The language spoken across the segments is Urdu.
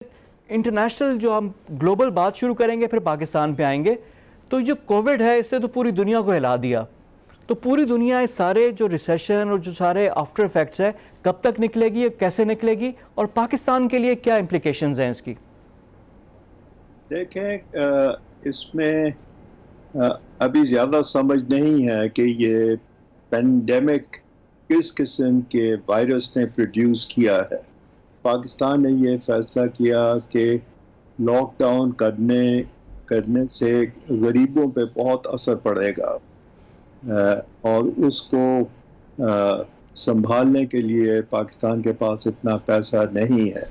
انٹرنیشنل جو ہم گلوبل بات شروع کریں گے پھر پاکستان پہ آئیں گے. تو جو کووڈ ہے اس نے تو پوری دنیا کو ہلا دیا. تو پوری دنیا اس سارے جو ریسیشن اور جو سارے آفٹر افیکٹس ہیں کب تک نکلے گی, کیسے نکلے گی, اور پاکستان کے لیے کیا امپلیکیشنز ہیں اس کی؟ دیکھیں اس میں ابھی زیادہ سمجھ نہیں ہے کہ یہ پینڈیمک کس قسم کے وائرس نے پروڈیوس کیا ہے. پاکستان نے یہ فیصلہ کیا کہ لاک ڈاؤن کرنے سے غریبوں پہ بہت اثر پڑے گا اور اس کو سنبھالنے کے لیے پاکستان کے پاس اتنا پیسہ نہیں ہے.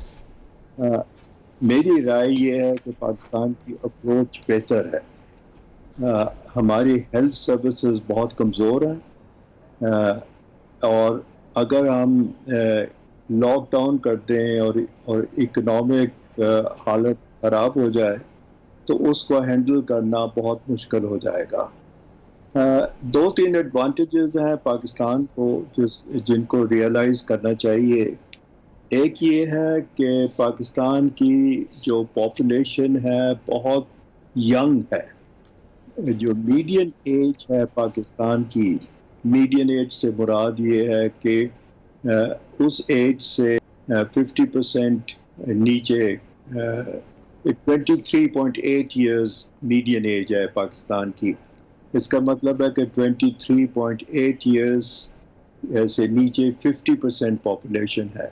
میری رائے یہ ہے کہ پاکستان کی اپروچ بہتر ہے. ہماری ہیلتھ سروسز بہت کمزور ہیں اور اگر ہم لاک ڈاؤن کر دیں اور اکنامک حالت خراب ہو جائے تو اس کو ہینڈل کرنا بہت مشکل ہو جائے گا. 2-3 ایڈوانٹیجز ہیں پاکستان کو جن کو ریئلائز کرنا چاہیے. ایک یہ ہے کہ پاکستان کی جو پاپولیشن ہے بہت ینگ ہے. جو میڈین ایج ہے پاکستان کی, میڈین ایج سے مراد یہ ہے کہ اس ایج سے 50% نیچے 23.8 ایئرز میڈین ایج ہے پاکستان کی. اس کا مطلب ہے کہ 23.8 ایئرز سے نیچے 50% پاپولیشن ہے.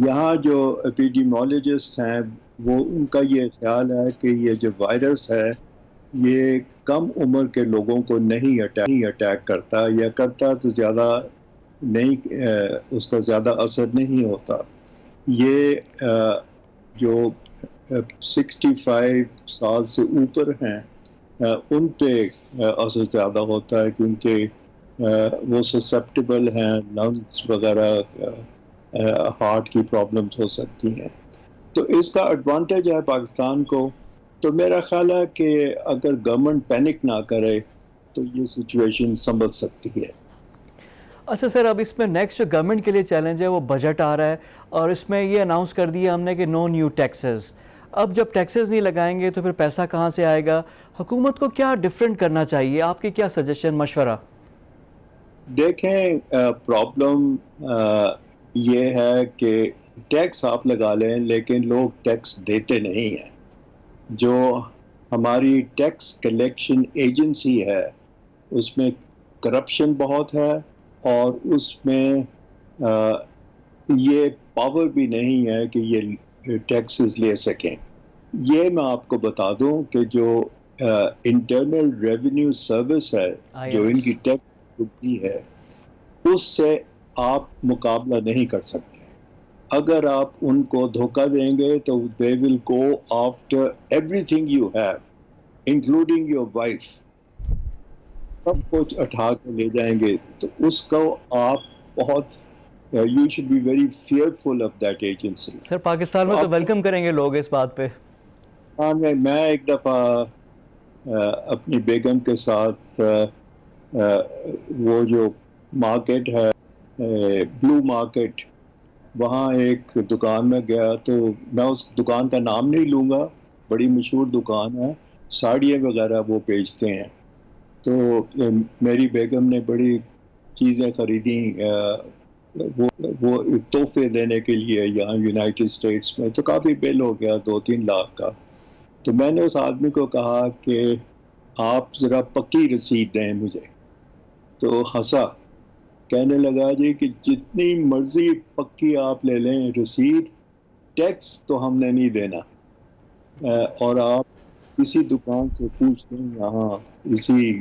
یہاں جو ایپیڈیمولوجسٹ ہیں وہ ان کا یہ خیال ہے کہ یہ جو وائرس ہے یہ کم عمر کے لوگوں کو نہیں اٹیک کرتا, یا کرتا تو زیادہ نہیں, اس کا زیادہ اثر نہیں ہوتا. یہ جو 65 سال سے اوپر ہیں ان پہ اثر زیادہ ہوتا ہے کیونکہ وہ سسپٹیبل ہیں, لنگس وغیرہ, ہارٹ کی پرابلمز ہو سکتی ہیں. تو اس کا ایڈوانٹیج ہے پاکستان کو. تو میرا خیال ہے کہ اگر گورنمنٹ پینک نہ کرے تو یہ سچویشن سنبھل سکتی ہے. اچھا سر, اب اس میں نیکسٹ جو گورنمنٹ کے لیے چیلنج ہے وہ بجٹ آ رہا ہے, اور اس میں یہ اناؤنس کر دیا ہم نے کہ نو نیو ٹیکسز. اب جب ٹیکسز نہیں لگائیں گے تو پھر پیسہ کہاں سے آئے گا؟ حکومت کو کیا ڈیفرنٹ کرنا چاہیے؟ آپ کی کیا سجیشن, مشورہ؟ دیکھیں پرابلم یہ ہے کہ ٹیکس آپ لگا لیں لیکن لوگ ٹیکس دیتے نہیں ہیں. جو ہماری ٹیکس کلیکشن ایجنسی ہے اس میں کرپشن بہت ہے, اور اس میں یہ پاور بھی نہیں ہے کہ یہ ٹیکسز لے سکیں. یہ میں آپ کو بتا دوں کہ جو انٹرنل ریونیو سروس ہے جو ان کی ٹیکس ہوتی ہے اس سے آپ مقابلہ نہیں کر سکتے. اگر آپ ان کو دھوکہ دیں گے تو they will go after everything you have including your wife, سب کچھ اٹھا کے لے جائیں گے. تو اس کو آپ بہت you should be very fearful of that agency. سر پاکستان میں تو ویلکم کریں گے لوگ اس بات پہ. میں ایک دفعہ اپنی بیگم کے ساتھ وہ جو مارکیٹ ہے بلو مارکیٹ, وہاں ایک دکان میں گیا. تو میں اس دکان کا نام نہیں لوں گا, بڑی مشہور دکان ہے, ساڑیاں وغیرہ وہ بیچتے ہیں. تو میری بیگم نے بڑی چیزیں خریدیں وہ تحفے دینے کے لیے یہاں یونائٹڈ اسٹیٹس میں. تو کافی بل ہو گیا 2-3 لاکھ کا. تو میں نے اس آدمی کو کہا کہ آپ ذرا پکی رسید دیں مجھے. تو ہنسا, کہنے لگا جی کہ جتنی مرضی پکی آپ لے لیں رسید, ٹیکس تو ہم نے نہیں دینا. اور آپ کسی دکان سے پوچھ لیں یہاں اسی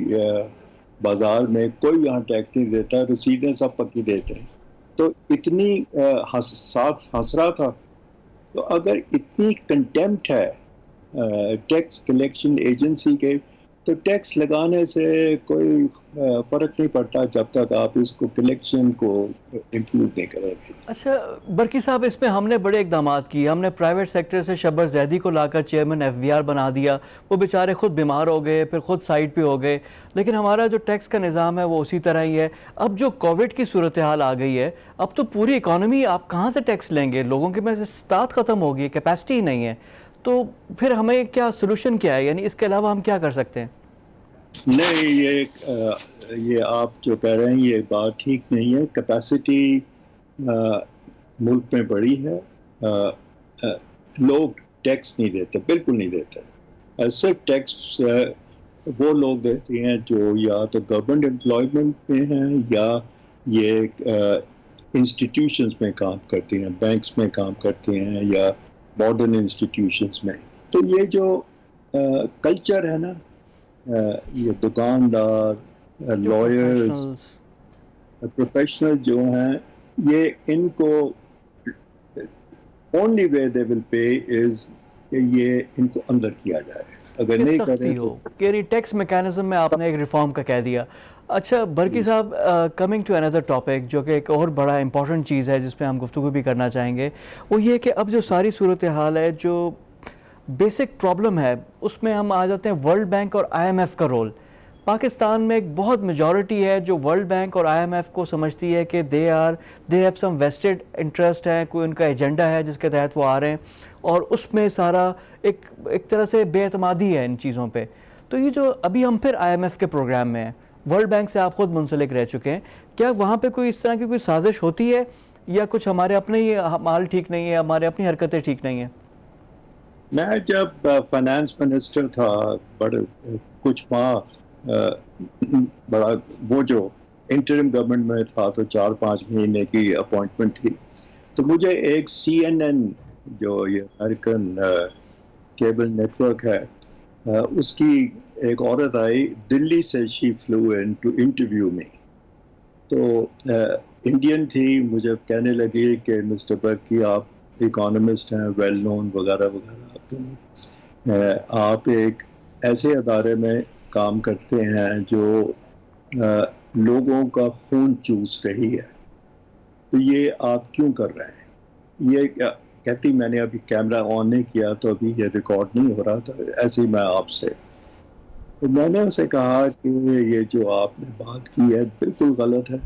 بازار میں کوئی یہاں ٹیکس نہیں دیتا, رسیدیں سب پکی دیتے ہیں. تو اتنی ہنس رہا تھا. تو اگر اتنی کنٹیمپٹ ہے ٹیکس کلیکشن ایجنسی کے, تو ٹیکس لگانے سے کوئی فرق نہیں پڑتا جب تک آپ اس کو کلیکشن کو امپروو نہیں کریں گے. اچھا برکی صاحب، اس میں ہم نے بڑے اقدامات کیے. ہم نے پرائیویٹ سیکٹر سے شبر زیدی کو لا کر چیئرمین FBR بنا دیا. وہ بیچارے خود بیمار ہو گئے، پھر خود سائٹ پہ ہو گئے. لیکن ہمارا جو ٹیکس کا نظام ہے وہ اسی طرح ہی ہے. اب جو کووڈ کی صورتحال آ گئی ہے، اب تو پوری اکانومی آپ کہاں سے ٹیکس لیں گے؟ لوگوں کے میں سے استطاعت ختم ہوگی، کیپیسٹی ہی نہیں ہے. تو پھر ہمیں کیا سولوشن کیا ہے؟ یعنی اس کے علاوہ ہم کیا کر سکتے ہیں؟ نہیں، یہ آپ جو کہہ رہے ہیں یہ بات ٹھیک نہیں ہے. کیپیسٹی ملک میں بڑی ہے. لوگ ٹیکس نہیں دیتے، بالکل نہیں دیتے. صرف ٹیکس وہ لوگ دیتے ہیں جو یا تو گورنمنٹ امپلائمنٹ میں ہیں یا یہ انسٹیٹیوشنز میں کام کرتے ہیں، بینکس میں کام کرتے ہیں یا ماڈرن انسٹیٹیوشنز میں. تو یہ جو کلچر ہے نا، یہ دکاندار، جو لائرز، پروفیشنلز. پروفیشنل جو ہیں، یہ ان کو اونلی وے دے ول پے از کہ یہ ان کو اندر کیا جائے. اگر کہ نہیں کریں سختی تو ہو، کہ یعنی ٹیکس میکانزم میں آپ نے ایک ریفارم کا کہہ دیا. اچھا برکی صاحب، کمنگ ٹو اندر ٹاپک، جو کہ ایک اور بڑا امپورٹنٹ چیز ہے جس پہ ہم گفتگو بھی کرنا چاہیں گے، وہ یہ کہ اب جو ساری صورتحال ہے، جو بیسک پرابلم ہے، اس میں ہم آ جاتے ہیں ورلڈ بینک اور IMF کا رول. پاکستان میں ایک بہت میجورٹی ہے جو ورلڈ بینک اور IMF کو سمجھتی ہے کہ they have some vested interest ہے، کوئی ان کا ایجنڈا ہے جس کے تحت وہ آ رہے ہیں، اور اس میں سارا ایک طرح سے بے اعتمادی ہے ان چیزوں پہ. تو یہ جو ابھی ہم پھر IMF کے پروگرام میں ہیں، ورلڈ بینک سے آپ خود منسلک رہ چکے ہیں، کیا وہاں پہ کوئی اس طرح کی کوئی سازش ہوتی ہے یا کچھ ہمارے اپنے ہی مال ٹھیک نہیں ہے، ہمارے اپنی حرکتیں ٹھیک نہیں ہیں؟ میں جب فائنانس منسٹر تھا بڑے کچھ ماہ، بڑا وہ جو انٹرم گورنمنٹ میں تھا تو 4-5 مہینے کی اپوائنٹمنٹ تھی. تو مجھے ایک CNN جو یہ امریکن کیبل نیٹ ورک ہے، اس کی ایک عورت آئی دلی سے. شی فلو ان ٹو انٹرویو میں. تو انڈین تھی. مجھے کہنے لگی کہ مسٹر برکی آپ اکانومسٹ ہیں، ویل نون وغیرہ وغیرہ، تو آپ ایک ایسے ادارے میں کام کرتے ہیں جو لوگوں کا خون چوس رہی ہے، تو یہ آپ کیوں کر رہے ہیں؟ یہ کہتی میں نے ابھی کیمرہ آن نہیں کیا تو ابھی یہ ریکارڈ نہیں ہو رہا تھا. ایسے ہی میں آپ سے، تو میں نے اسے کہا کہ یہ جو آپ نے بات کی ہے بالکل غلط ہے.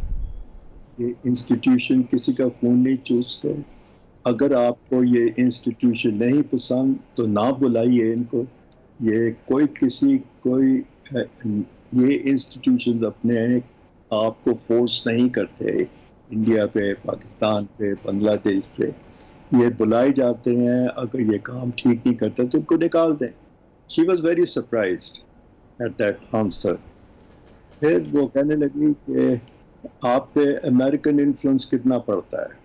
یہ انسٹیٹیوشن کسی کا خون نہیں چوستے. اگر آپ کو یہ انسٹیٹیوشن نہیں پسند تو نہ بلائیے ان کو. یہ کوئی یہ انسٹیٹیوشنز اپنے آپ کو فورس نہیں کرتے انڈیا پہ، پاکستان پہ، بنگلہ دیش پہ. یہ بلائے جاتے ہیں، اگر یہ کام ٹھیک نہیں کرتے تو ان کو نکال دیں. She was very surprised at that answer. پھر وہ کہنے لگی کہ آپ پہ امریکن انفلوئنس کتنا پڑتا ہے.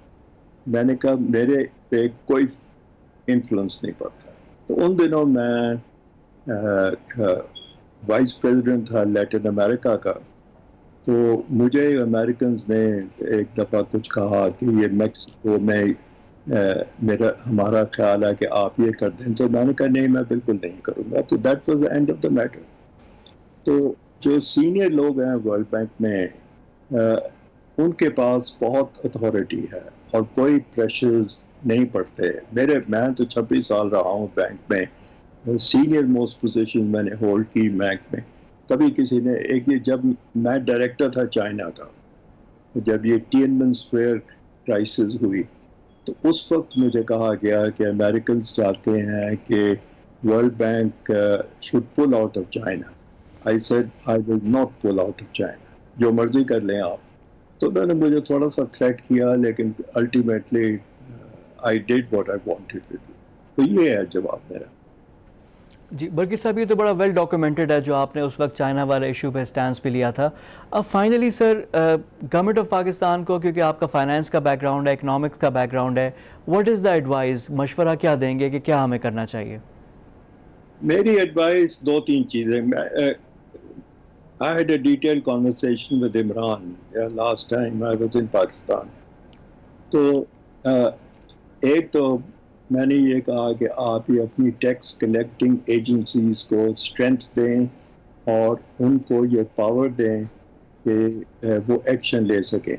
میں نے کہا میرے پہ کوئی انفلوئنس نہیں پڑتا. تو ان دنوں میں وائس پریزیڈنٹ تھا لیٹن امریکہ کا. تو مجھے امریکنز نے ایک دفعہ کچھ کہا کہ یہ میکسیکو میں ہمارا خیال ہے کہ آپ یہ کر دیں. تو میں نے کہا نہیں، میں بالکل نہیں کروں گا. تو that was the and of the matter. تو جو سینئر لوگ ہیں ورلڈ بینک میں، ان کے پاس بہت اتھارٹی ہے اور کوئی پریشرز نہیں پڑتے. میں تو 26 سال رہا ہوں بینک میں، سینئر موسٹ پوزیشن میں نے ہولڈ کی بینک میں. کبھی کسی نے جب میں ڈائریکٹر تھا چائنا کا، جب یہ ٹین اسکوائر کرائسس ہوئی، تو اس وقت مجھے کہا گیا کہ امریکنز چاہتے ہیں کہ World Bank should pull out of China. I said I will not pull out of China. جو مرضی کر لیں آپ. تو میں نے مجھے تھوڑا سا تھریٹ کیا، لیکن ultimately I did what I wanted to do. تو یہ ہے جواب میرا. جی برکی صاحب، یہ تو بڑا ویل ڈاکومنٹڈ ہے جو آپ نے اس وقت چائنا والے ایشو پہ سٹینس پہ لیا تھا. اب finally sir, government of Pakistan کو، کیونکہ آپ کا فائنانس کا بیک گراؤنڈ ہے، اکنامکس کا بیک گراؤنڈ ہے، واٹ از دا ایڈوائز؟ مشورہ کیا دیں گے کہ کیا ہمیں کرنا چاہیے؟ میری ایڈوائز 2-3 چیزیں. I had a detailed conversation with Imran last time I was in Pakistan. تو ایک تو میں نے یہ کہا کہ آپ ہی اپنی ٹیکس کلیکٹنگ ایجنسیز کو اسٹرینتھ دیں اور ان کو یہ پاور دیں کہ وہ ایکشن لے سکیں،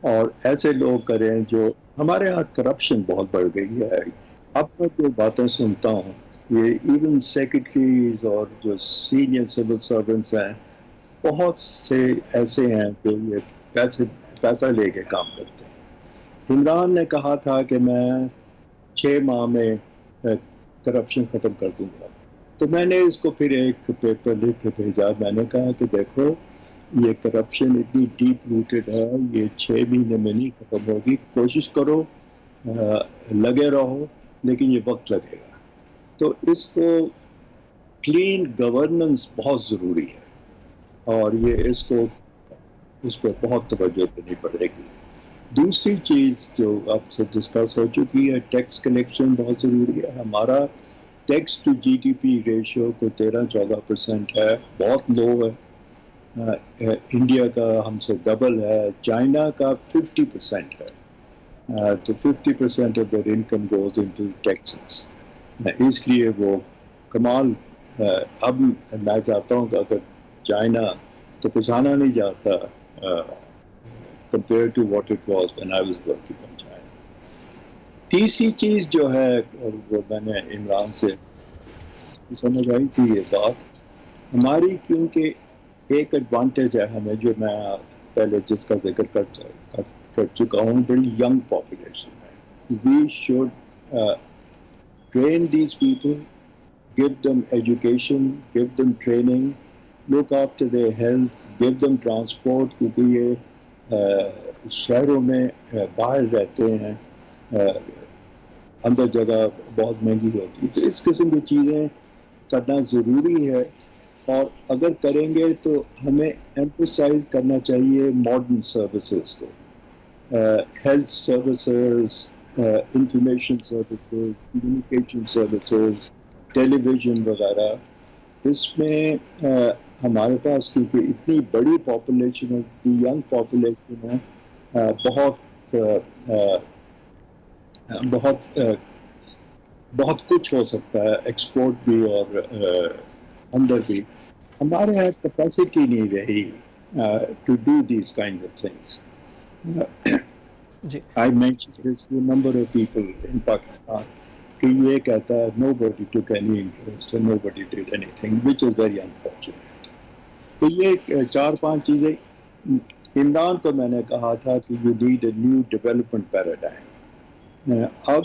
اور ایسے لوگ کریں جو ہمارے ہاں کرپشن بہت بڑھ گئی ہے. اب میں جو باتیں سنتا ہوں یہ ایون سیکرٹریز اور جو سینئر سول سرونٹس ہیں بہت سے ایسے ہیں جو یہ پیسہ لے کے کام کرتے ہیں. عمران نے کہا تھا کہ میں 6 ماہ میں کرپشن ختم کر دوں گا، تو میں نے اس کو پھر ایک پیپر لکھ کے بھیجا. میں نے کہا کہ دیکھو یہ کرپشن اتنی ڈیپ روٹڈ ہے، یہ 6 مہینے میں نہیں ختم ہوگی. کوشش کرو، لگے رہو، لیکن یہ وقت لگے گا. تو اس کو کلین گورننس بہت ضروری ہے، اور یہ اس پہ بہت توجہ دینی پڑے گی. دوسری چیز جو آپ سے ڈسکس ہو چکی ہے، ٹیکس کلیکشن بہت ضروری ہے. ہمارا tax to G D P ratio کو 13-14% ہے، بہت لو ہے. انڈیا کا ہم سے ڈبل ہے، چائنا کا 50% ہے. تو 50% of their income goes into taxes. اس لیے وہ کمال. اب میں چاہتا ہوں کہ اگر چائنا تو پہچانا نہیں جاتا compared to what it was when I was working in China. تیسری چیز جو ہے، اور وہ میں نے عمران سے سمجھ آئی تھی یہ بات ہماری، کیونکہ ایک ایڈوانٹیج ہے ہمیں جو میں پہلے جس کا ذکر کر چکا ہوں، بڑی ینگ پاپولیشن ہے. We should train these people, give them education, give them training, look after their health, give them transport. کیونکہ یہ شہروں میں باہر رہتے ہیں، اندر جگہ بہت مہنگی ہوتی ہے. تو اس قسم کی چیزیں کرنا ضروری ہے، اور اگر کریں گے تو ہمیں ایمفسائز کرنا چاہیے ماڈرن سروسز کو، health services, information services, communication services, television وغیرہ. اس میں ہمارے پاس کیونکہ اتنی بڑی پاپولیشن ہے، اتنی ینگ پاپولیشن ہے، بہت بہت بہت کچھ ہو سکتا ہے، ایکسپورٹ بھی اور اندر بھی. ہمارے یہاں کیپیسٹی نہیں رہی to do these kind of things. جی I mentioned this to a number of people in Pakistan کہ یہ کہتا ہے nobody took any interest and nobody did anything, which is very unfortunate. تو یہ 4-5 چیزیں. عمران کو میں نے کہا تھا کہ you need a new development paradigm. اب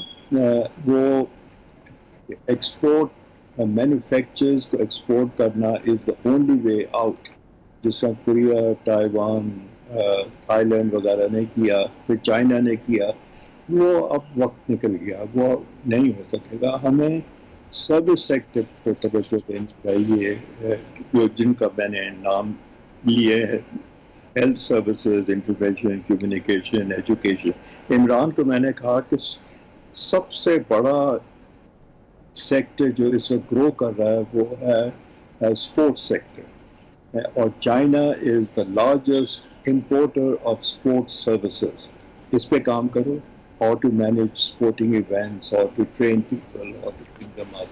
وہ ایکسپورٹ مینوفیکچرز کو ایکسپورٹ کرنا از دا اونلی وے آؤٹ. جس طرح کوریا، تائیوان، تھائی لینڈ وغیرہ نے کیا، پھر چائنا نے کیا. وہ اب وقت نکل گیا، وہ نہیں ہو سکے گا. ہمیں سروس سیکٹر کو توجہ دینی چاہیے، جن کا میں نے نام لیے ہے، health services, information, communication, education. Imran کو میں نے کہا کہ سب سے بڑا سیکٹر جو اس وقت گرو کر رہا ہے وہ ہے اسپورٹس سیکٹر، اور China is the largest importer of sports services. اس پہ کام کرو، how to manage sporting events, how to train people, how to bring them up.